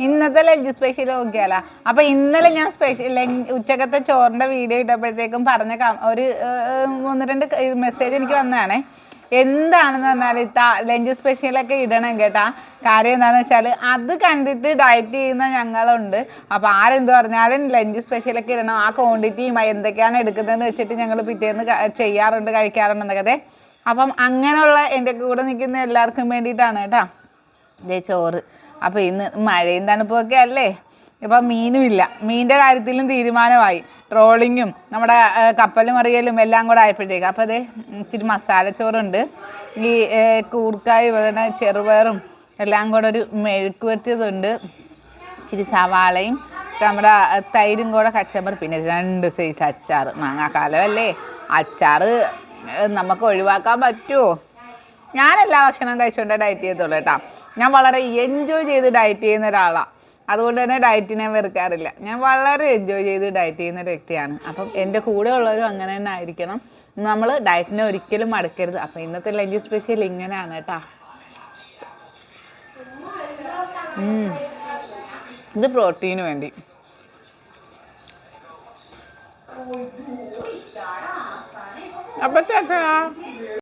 ഇന്നത്തെ lunch special നോക്കിയാലോ. അപ്പോൾ ഇന്നലെ ഞാൻ ഉച്ചക്കത്തെ ചോറിൻ്റെ വീഡിയോ ഇട്ടപ്പോഴത്തേക്കും പറഞ്ഞ ഒരു 1-2 മെസ്സേജ് എനിക്ക് വന്നതാണേ. എന്താണെന്ന് പറഞ്ഞാൽ ലഞ്ച് സ്പെഷ്യലൊക്കെ ഇടണം കേട്ടാ. കാര്യം എന്താണെന്ന് വെച്ചാൽ അത് കണ്ടിട്ട് ഡയറ്റ് ചെയ്യുന്ന ഞങ്ങളുണ്ട്. അപ്പോൾ ആരെന്ത് പറഞ്ഞാലും ലഞ്ച് സ്പെഷ്യലൊക്കെ ഇടണം, ആ ക്വാണ്ടിറ്റിയും എന്തൊക്കെയാണ് എടുക്കുന്നതെന്ന് വെച്ചിട്ട് ഞങ്ങൾ പിറ്റേന്ന് ചെയ്യാറുണ്ട്, കഴിക്കാറുണ്ടെന്നൊക്കെ. അപ്പം അങ്ങനെയുള്ള എൻ്റെ കൂടെ നിൽക്കുന്ന എല്ലാവർക്കും വേണ്ടിയിട്ടാണ് കേട്ടോ ഇതേ ചോറ്. അപ്പോൾ ഇന്ന് മഴയും തണുപ്പൊക്കെ അല്ലേ, ഇപ്പം മീനുമില്ല. മീനിൻ്റെ കാര്യത്തിലും തീരുമാനമായി. ട്രോളിങ്ങും നമ്മുടെ കപ്പൽ മറിയലും എല്ലാം കൂടെ ആയപ്പോഴത്തേക്ക്. അപ്പോൾ അതേ ഇച്ചിരി മസാലച്ചോറുണ്ട്, ഈ കൂർക്കായും അതുപോലെ ചെറുപയറും എല്ലാം കൂടെ ഒരു മെഴുക്ക് വറ്റിയതുണ്ട്, ഇച്ചിരി സവാളയും നമ്മുടെ തൈരും കൂടെ കച്ചമ്പർ, പിന്നെ 2 സൈസ് അച്ചാർ. മാങ്ങാക്കാലമല്ലേ, അച്ചാർ നമുക്ക് ഒഴിവാക്കാൻ പറ്റുമോ? ഞാനെല്ലാ ഭക്ഷണം കഴിച്ചുകൊണ്ട് ഡയറ്റ് ചെയ്തോളൂ കേട്ടോ. ഞാൻ വളരെ എൻജോയ് ചെയ്ത് ഡയറ്റ് ചെയ്യുന്ന ഒരാളാണ്. അതുകൊണ്ട് തന്നെ ഡയറ്റിനെ വെറുക്കാറില്ല. ഞാൻ വളരെ എൻജോയ് ചെയ്ത് ഡയറ്റ് ചെയ്യുന്ന ഒരു വ്യക്തിയാണ്. അപ്പം എൻ്റെ കൂടെ ഉള്ളവരും അങ്ങനെ തന്നെ ആയിരിക്കണം. നമ്മൾ ഡയറ്റിനെ ഒരിക്കലും മടുക്കരുത്. അപ്പം ഇന്നത്തെ ലഞ്ച് സ്പെഷ്യൽ ഇങ്ങനെയാണ് കേട്ടോ. ഇത് പ്രോട്ടീന് വേണ്ടി. അപ്പം ചേട്ടാ